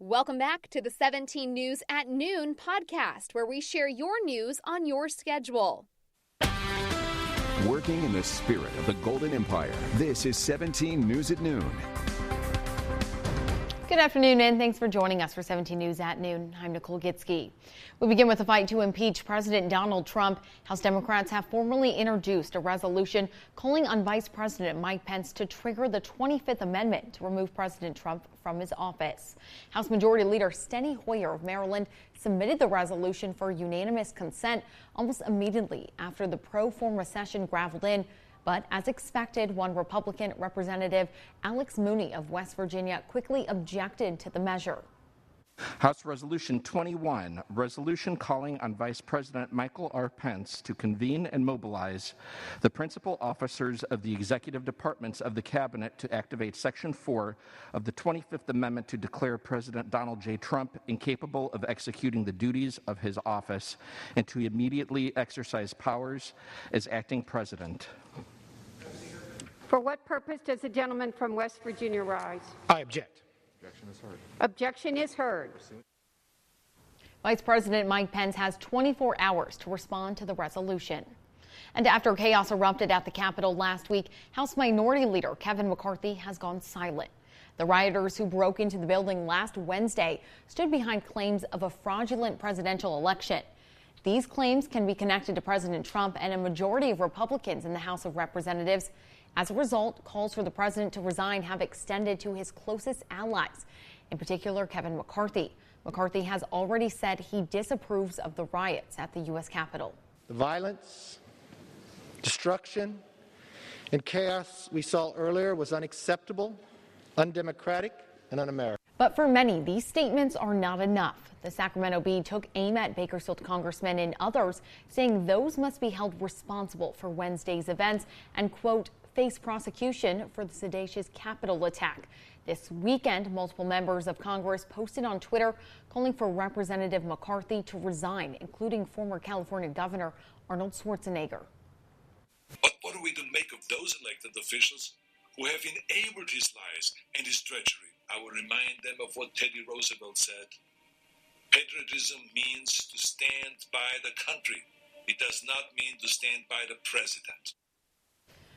Welcome back to the 17 News at Noon podcast, where we share your news on your schedule. Working in the spirit of the Golden Empire, this is 17 News at Noon. Good afternoon, and thanks for joining us for 17 News at Noon. I'm Nicole Gitsky. We begin with the fight to impeach President Donald Trump. House Democrats have formally introduced a resolution calling on Vice President Mike Pence to trigger the 25th Amendment to remove President Trump from his office. House Majority Leader Steny Hoyer of Maryland submitted the resolution for unanimous consent almost immediately after the pro-forma session gravelled in. But as expected, one Republican representative, Alex Mooney of West Virginia, quickly objected to the measure. House Resolution 21, resolution calling on Vice President Michael R. Pence to convene and mobilize the principal officers of the executive departments of the cabinet to activate Section 4 of the 25th Amendment to declare President Donald J. Trump incapable of executing the duties of his office and to immediately exercise powers as acting president. For what purpose does the gentleman from West Virginia rise? I object. Objection is heard. Objection is heard. Vice President Mike Pence has 24 hours to respond to the resolution. And after chaos erupted at the Capitol last week, House Minority Leader Kevin McCarthy has gone silent. The rioters who broke into the building last Wednesday stood behind claims of a fraudulent presidential election. These claims can be connected to President Trump and a majority of Republicans in the House of Representatives. As a result, calls for the president to resign have extended to his closest allies, in particular Kevin McCarthy. McCarthy has already said he disapproves of the riots at the U.S. Capitol. The violence, destruction, and chaos we saw earlier was unacceptable, undemocratic, and un-American. But for many, these statements are not enough. The Sacramento Bee took aim at Bakersfield congressmen and others, saying those must be held responsible for Wednesday's events and, quote, face prosecution for the seditious Capitol attack. This weekend, multiple members of Congress posted on Twitter calling for Representative McCarthy to resign, including former California Governor Arnold Schwarzenegger. But what are we to make of those elected officials who have enabled his lies and his treachery? I will remind them of what Teddy Roosevelt said. Patriotism means to stand by the country. It does not mean to stand by the president.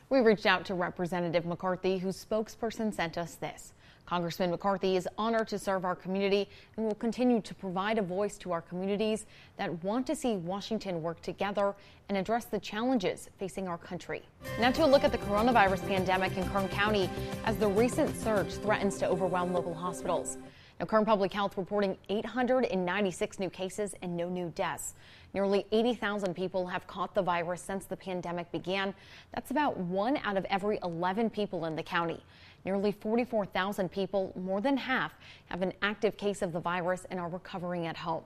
We reached out to Representative McCarthy, whose spokesperson sent us this. Congressman McCarthy is honored to serve our community and will continue to provide a voice to our communities that want to see Washington work together and address the challenges facing our country. Now to a look at the coronavirus pandemic in Kern County as the recent surge threatens to overwhelm local hospitals. Now, Kern Public Health reporting 896 new cases and no new deaths. Nearly 80,000 people have caught the virus since the pandemic began. That's about 1 out of every 11 people in the county. Nearly 44,000 people, more than half, have an active case of the virus and are recovering at home.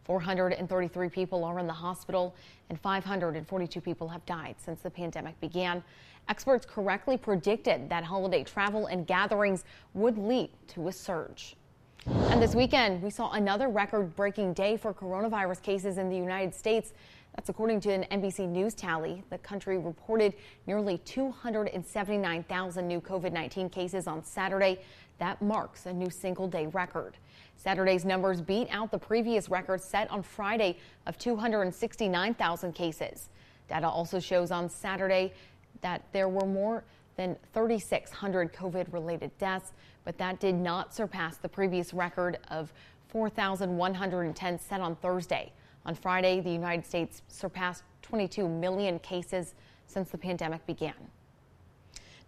433 people are in the hospital and 542 people have died since the pandemic began. Experts correctly predicted that holiday travel and gatherings would lead to a surge. And this weekend, we saw another record-breaking day for coronavirus cases in the United States. That's according to an NBC News tally. The country reported nearly 279,000 new COVID-19 cases on Saturday. That marks a new single-day record. Saturday's numbers beat out the previous record set on Friday of 269,000 cases. Data also shows on Saturday that there were more than 3,600 COVID-related deaths, but that did not surpass the previous record of 4,110 set on Thursday. On Friday, the United States surpassed 22 million cases since the pandemic began.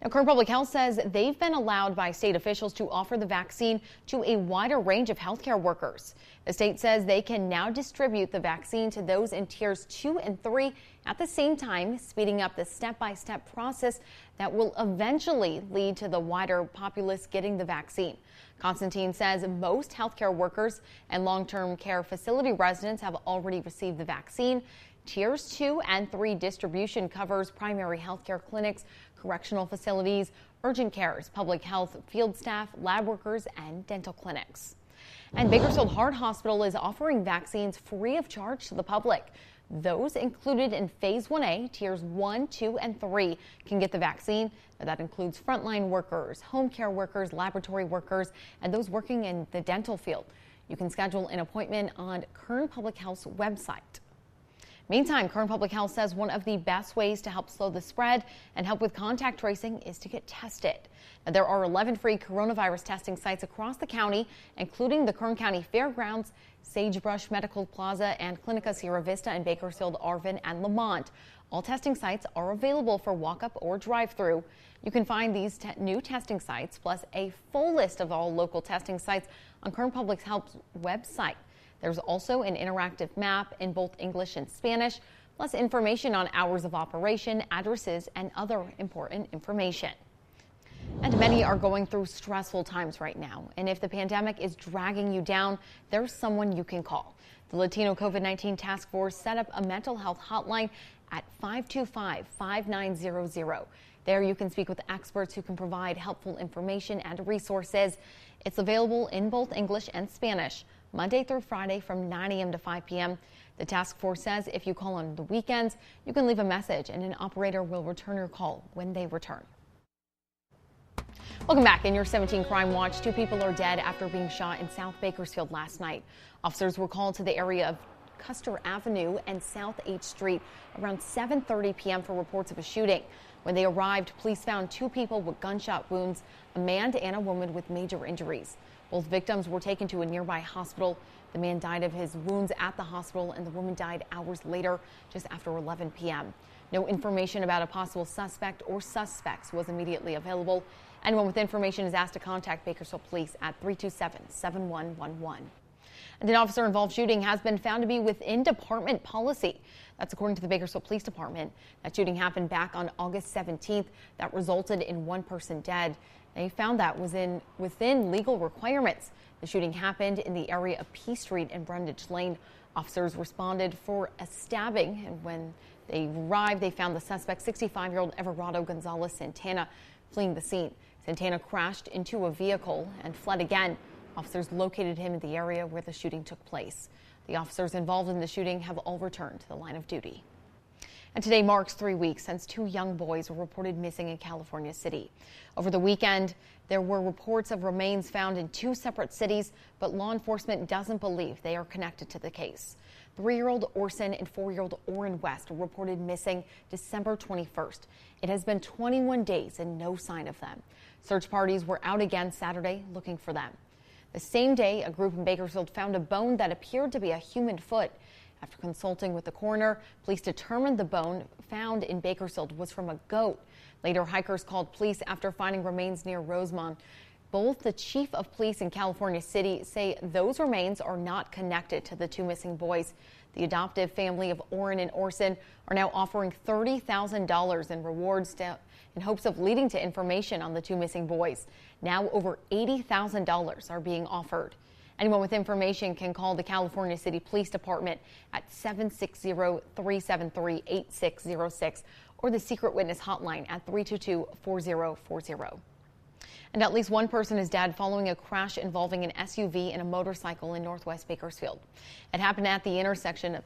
Now, Kern Public Health says they've been allowed by state officials to offer the vaccine to a wider range of healthcare workers. The state says they can now distribute the vaccine to those in tiers 2 and 3 at the same time, speeding up the step-by-step process that will eventually lead to the wider populace getting the vaccine. Constantine says most healthcare workers and long-term care facility residents have already received the vaccine. Tiers 2 and 3 distribution covers primary healthcare clinics, correctional facilities, urgent cares, public health, field staff, lab workers, and dental clinics. And Bakersfield Heart Hospital is offering vaccines free of charge to the public. Those included in Phase 1A, Tiers 1, 2, and 3 can get the vaccine. Now, that includes frontline workers, home care workers, laboratory workers, and those working in the dental field. You can schedule an appointment on Kern Public Health's website. Meantime, Kern Public Health says one of the best ways to help slow the spread and help with contact tracing is to get tested. Now, there are 11 free coronavirus testing sites across the county, including the Kern County Fairgrounds, Sagebrush Medical Plaza, and Clinica Sierra Vista in Bakersfield, Arvin, and Lamont. All testing sites are available for walk-up or drive-through. You can find these new testing sites, plus a full list of all local testing sites on Kern Public Health's website. There's also an interactive map in both English and Spanish, plus information on hours of operation, addresses, and other important information. And many are going through stressful times right now. And if the pandemic is dragging you down, there's someone you can call. The Latino COVID-19 Task Force set up a mental health hotline at 525-5900. There you can speak with experts who can provide helpful information and resources. It's available in both English and Spanish, Monday through Friday from 9 a.m. to 5 p.m. The task force says if you call on the weekends, you can leave a message and an operator will return your call when they return. Welcome back. In your 17 Crime Watch, 2 people are dead after being shot in South Bakersfield last night. Officers were called to the area of Custer Avenue and South 8th Street around 7:30 p.m. for reports of a shooting. When they arrived, police found 2 people with gunshot wounds, a man and a woman with major injuries. Both victims were taken to a nearby hospital. The man died of his wounds at the hospital, and the woman died hours later, just after 11 p.m. No information about a possible suspect or suspects was immediately available. Anyone with information is asked to contact Bakersfield Police at 327-7111. And an officer-involved shooting has been found to be within department policy. That's according to the Bakersfield Police Department. That shooting happened back on August 17th. That resulted in 1 person dead. They found that was within legal requirements. The shooting happened in the area of P Street and Brundage Lane. Officers responded for a stabbing, and when they arrived, they found the suspect, 65-year-old Everardo Gonzalez Santana, fleeing the scene. Santana crashed into a vehicle and fled again. Officers located him in the area where the shooting took place. The officers involved in the shooting have all returned to the line of duty. And today marks 3 weeks since 2 young boys were reported missing in California City. Over the weekend, there were reports of remains found in 2 separate cities, but law enforcement doesn't believe they are connected to the case. 3-year-old Orson and 4-year-old Oren West were reported missing December 21st. It has been 21 days and no sign of them. Search parties were out again Saturday looking for them. The same day, a group in Bakersfield found a bone that appeared to be a human foot. After consulting with the coroner, police determined the bone found in Bakersfield was from a goat. Later, hikers called police after finding remains near Rosemont. Both the chief of police in California City say those remains are not connected to the 2 missing boys. The adoptive family of Oren and Orson are now offering $30,000 in rewards in hopes of leading to information on the 2 missing boys. Now over $80,000 are being offered. Anyone with information can call the California City Police Department at 760-373-8606 or the Secret Witness Hotline at 322-4040. And at least 1 person is dead following a crash involving an SUV and a motorcycle in northwest Bakersfield. It happened at the intersection of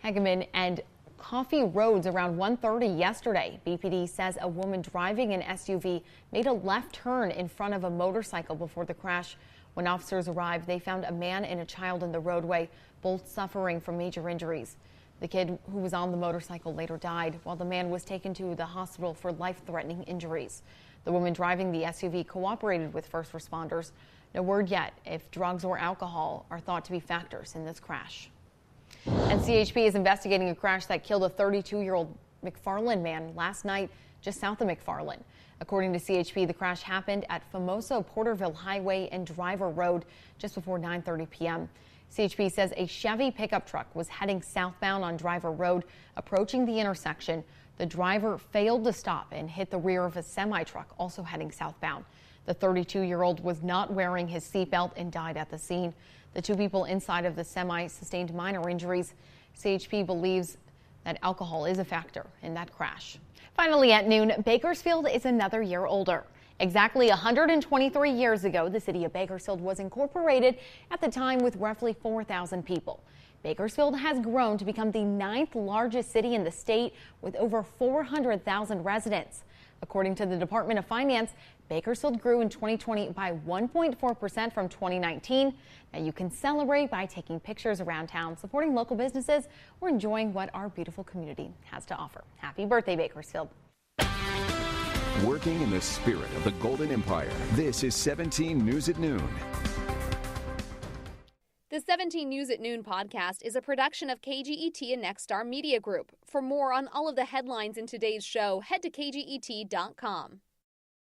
Hageman and Coffee Roads around 1:30 yesterday. BPD says a woman driving an SUV made a left turn in front of a motorcycle before the crash. When officers arrived, they found a man and a child in the roadway, both suffering from major injuries. The kid who was on the motorcycle later died, while the man was taken to the hospital for life-threatening injuries. The woman driving the SUV cooperated with first responders. No word yet if drugs or alcohol are thought to be factors in this crash. And CHP is investigating a crash that killed a 32-year-old Mcfarland man last night just south of Mcfarland. According to CHP, the crash happened at Famoso Porterville Highway and Driver Road just before 9:30 p.m. CHP says a Chevy pickup truck was heading southbound on Driver Road. Approaching the intersection, the driver failed to stop and hit the rear of a semi-truck also heading southbound. The 32-year-old was not wearing his seatbelt and died at the scene. The 2 people inside of the semi sustained minor injuries. CHP believes that alcohol is a factor in that crash. Finally at noon, Bakersfield is another year older. Exactly 123 years ago, the city of Bakersfield was incorporated, at the time with roughly 4,000 people. Bakersfield has grown to become the 9th largest city in the state with over 400,000 residents. According to the Department of Finance, Bakersfield grew in 2020 by 1.4% from 2019. Now you can celebrate by taking pictures around town, supporting local businesses, or enjoying what our beautiful community has to offer. Happy birthday, Bakersfield. Working in the spirit of the Golden Empire, this is 17 News at Noon. The 17 News at Noon podcast is a production of KGET and Nexstar Media Group. For more on all of the headlines in today's show, head to KGET.com.